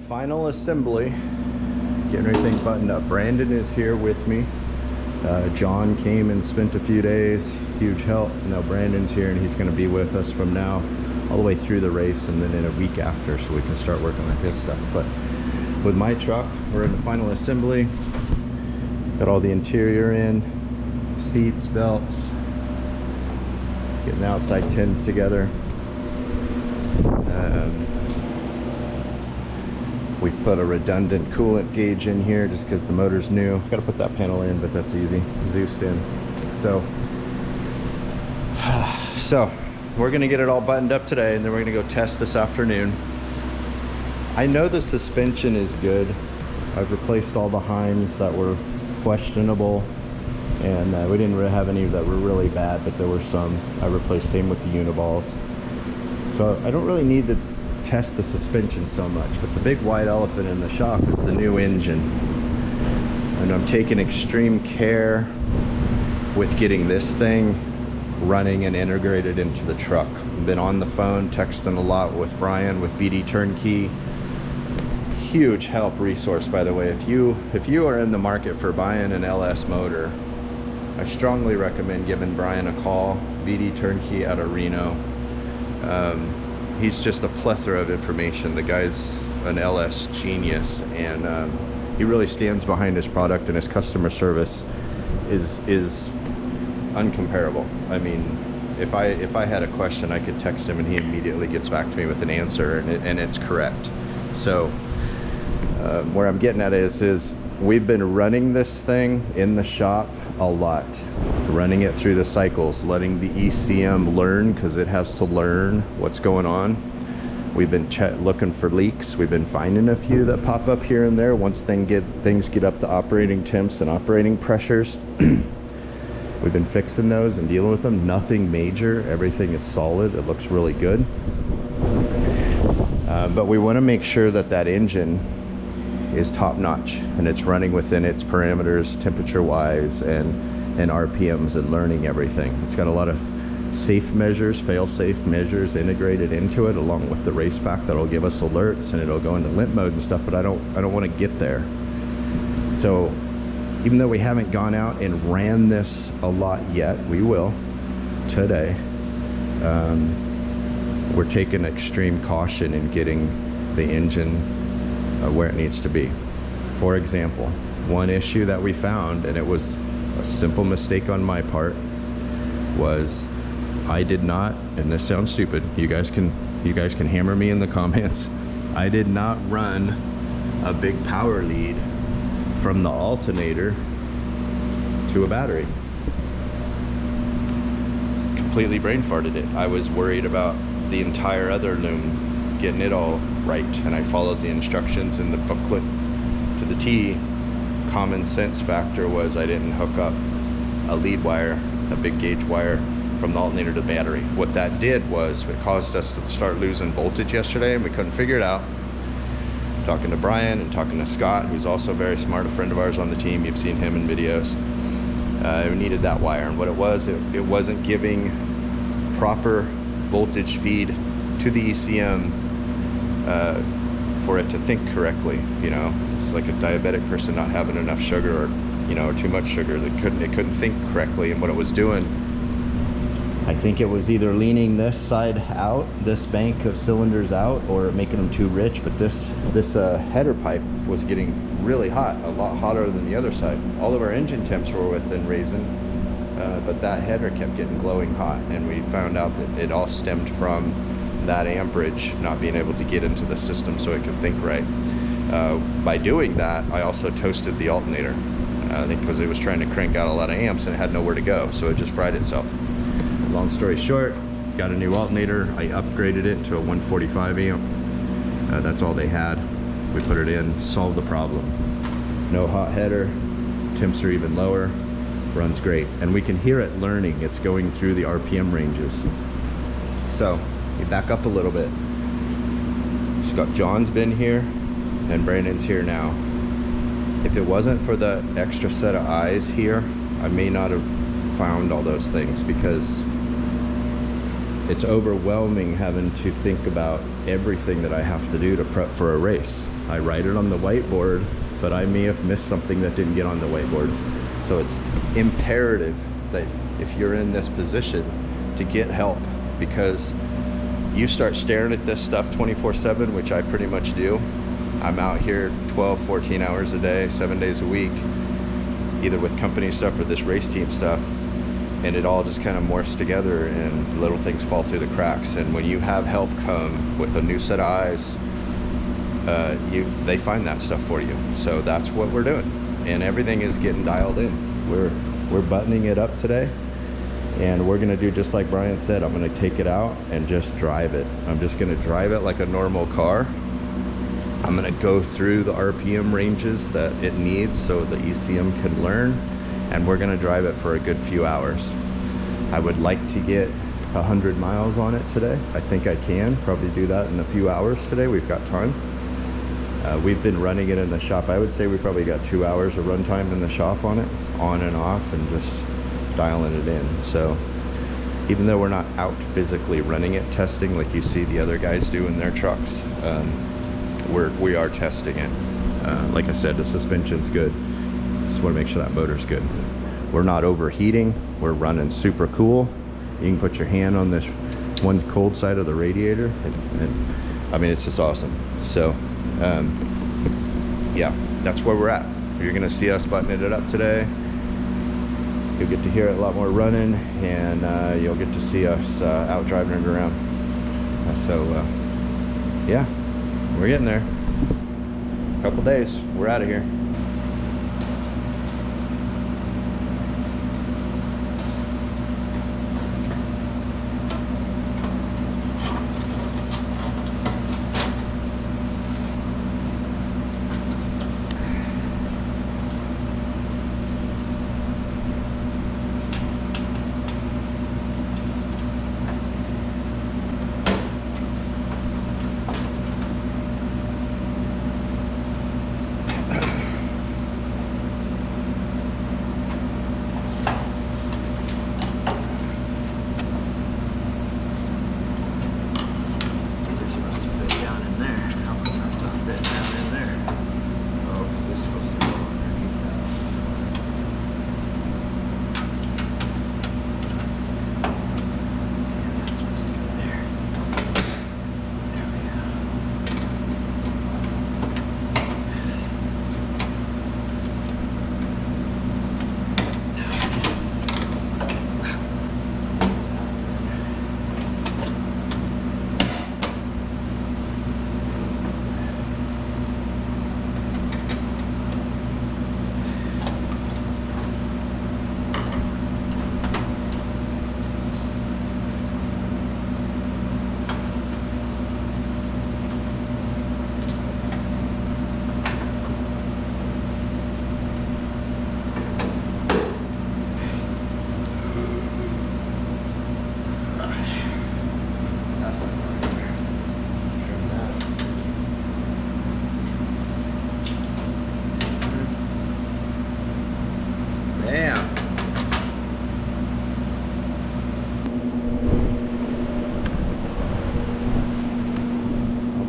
Final assembly, getting everything buttoned up. Brandon is here with me. John came and spent a few days, huge help. Now Brandon's here and he's going to be with us from now all the way through the race and then in a week after, so we can start working on his stuff. But with my truck, we're in the final assembly. Got all the interior in, seats, belts, getting the outside tins together. We put a redundant coolant gauge in here just because the motor's new. Got to put that panel in, but that's easy. Zeused in. So we're going to get it all buttoned up today, and then we're going to go test this afternoon. I know the suspension is good. I've replaced all the Heims that were questionable, and we didn't really have any that were really bad, but there were some. I replaced, same with the Uniballs. So I don't really need to test the suspension so much, but the big white elephant in the shop is the new engine, and I'm taking extreme care with getting this thing running and integrated into the truck. I've been on the phone texting a lot with Brian with BD Turnkey. Huge help resource, by the way. If you are in the market for buying an LS motor, I strongly recommend giving Brian a call. BD Turnkey out of Reno. He's just a plethora of information. The guy's an LS genius, and he really stands behind his product, and his customer service is uncomparable. I mean, if I had a question, I could text him and he immediately gets back to me with an answer, and it's correct. So where I'm getting at is we've been running this thing in the shop a lot, running it through the cycles, letting the ECM learn, because it has to learn what's going on. We've been looking for leaks. We've been finding a few that pop up here and there once things get up to operating temps and operating pressures. We've been fixing those and dealing with them. Nothing major. Everything is solid. It looks really good. But we want to make sure that that engine is top notch and it's running within its parameters, temperature wise, and RPMs, and learning everything. It's got a lot of safe measures, fail safe measures integrated into it, along with the race pack that'll give us alerts, and it'll go into limp mode and stuff, but I don't want to get there. So even though we haven't gone out and ran this a lot yet, we will today. We're taking extreme caution in getting the engine where it needs to be. For example, one issue that we found, and it was a simple mistake on my part, was I did not, and this sounds stupid, you guys can hammer me in the comments, I did not run a big power lead from the alternator to a battery. Completely brain farted it. I was worried about the entire other loom, getting it all right, and I followed the instructions in the booklet to the T. Common sense factor was I didn't hook up a lead wire, a big gauge wire, from the alternator to the battery. What that did was it caused us to start losing voltage yesterday, and we couldn't figure it out. Talking to Brian and talking to Scott, who's also very smart, a friend of ours on the team, you've seen him in videos. We needed that wire, and what it was, it wasn't giving proper voltage feed to the ECM for it to think correctly. You know, it's like a diabetic person not having enough sugar, or or too much sugar. It couldn't think correctly, and what it was doing, I think it was either leaning this side out, this bank of cylinders out, or making them too rich. But this header pipe was getting really hot, a lot hotter than the other side. All of our engine temps were within reason, but that header kept getting glowing hot, and we found out that it all stemmed from that amperage not being able to get into the system so it could think right. By doing that, I also toasted the alternator, I think because it was trying to crank out a lot of amps and it had nowhere to go, so it just fried itself. Long story short, got a new alternator. I upgraded it to a 145 amp. That's all they had. We put it in, solved the problem. No hot header, temps are even lower, runs great. And we can hear it learning. It's going through the RPM ranges. So, you back up a little bit. John's been here, and Brandon's here now. If it wasn't for the extra set of eyes here, I may not have found all those things, because it's overwhelming having to think about everything that I have to do to prep for a race. I write it on the whiteboard, but I may have missed something that didn't get on the whiteboard. So it's imperative that if you're in this position to get help, because you start staring at this stuff 24/7, which I pretty much do. I'm out here 12, 14 hours a day, 7 days a week, either with company stuff or this race team stuff, and it all just kind of morphs together and little things fall through the cracks. And when you have help come with a new set of eyes, they find that stuff for you. So that's what we're doing, and everything is getting dialed in. We're buttoning it up today, and we're gonna do just like Brian said. I'm gonna take it out and just drive it. I'm just gonna drive it like a normal car. I'm gonna go through the RPM ranges that it needs so the ECM can learn, and we're gonna drive it for a good few hours. I would like to get 100 miles on it today. I think I can probably do that in a few hours today. We've got time. We've been running it in the shop. I would say we probably got 2 hours of run time in the shop on it, on and off, and just dialing it in. So even though we're not out physically running it, testing like you see the other guys do in their trucks, we are testing it. Like I said, the suspension's good. Just want to make sure that motor's good. We're not overheating. We're running super cool. You can put your hand on this one cold side of the radiator, and I mean, it's just awesome. So yeah, that's where we're at. You're gonna see us buttoning it up today. You'll get to hear it a lot more running, and you'll get to see us out driving it around. Yeah, we're getting there. Couple days, we're out of here.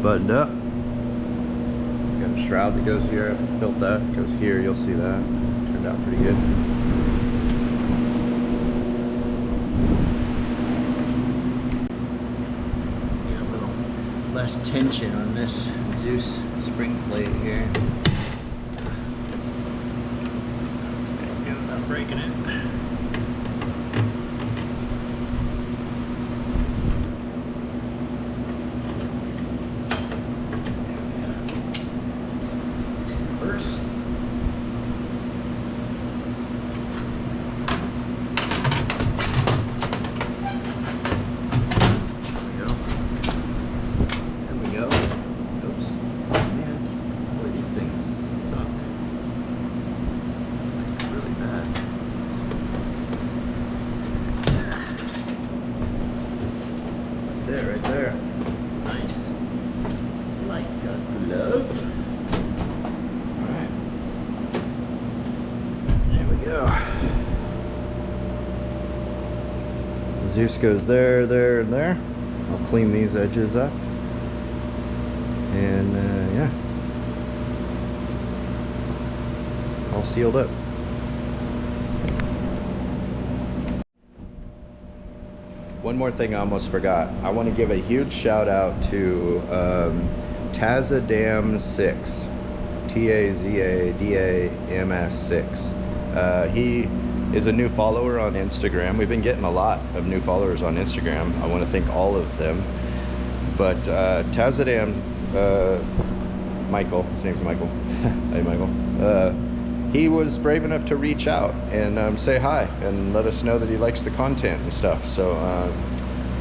Buttoned up. Got a shroud that goes here. I built that. It goes here. You'll see that. Turned out pretty good. Get a little less tension on this Zeus spring plate here. I'm not breaking it. Right there. Nice. Like a glove. Alright. There we go. Zeus goes there, there, and there. I'll clean these edges up. And yeah, all sealed up. One more thing I almost forgot. I want to give a huge shout out to Tazadam6. Tazadam6. He is a new follower on Instagram. We've been getting a lot of new followers on Instagram. I want to thank all of them. But Tazadam, Michael, his name's Michael. Hey, Michael. He was brave enough to reach out and say hi and let us know that he likes the content and stuff. So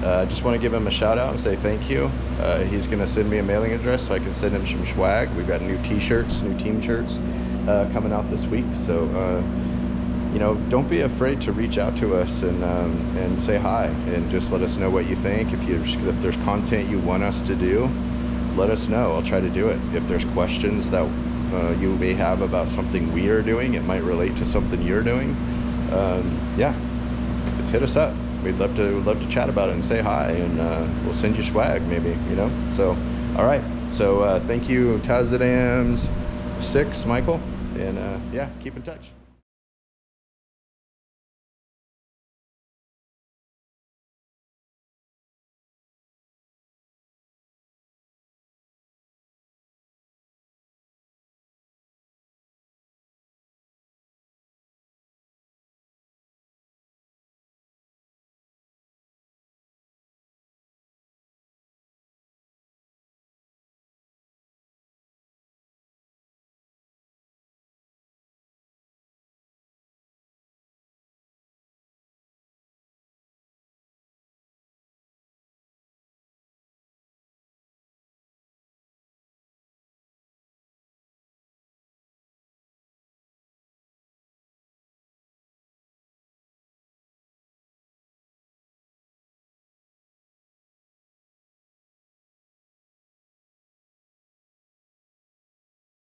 I just want to give him a shout out and say thank you. He's going to send me a mailing address so I can send him some swag. We've got new t-shirts, new team shirts coming out this week. So, you know, don't be afraid to reach out to us and say hi and just let us know what you think. If there's content you want us to do, let us know. I'll try to do it. If there's questions that you may have about something we are doing, it might relate to something you're doing, yeah, hit us up. We'd love to chat about it and say hi, and we'll send you swag maybe, you know. So all right, so thank you Tazadams6, Michael, and yeah, keep in touch.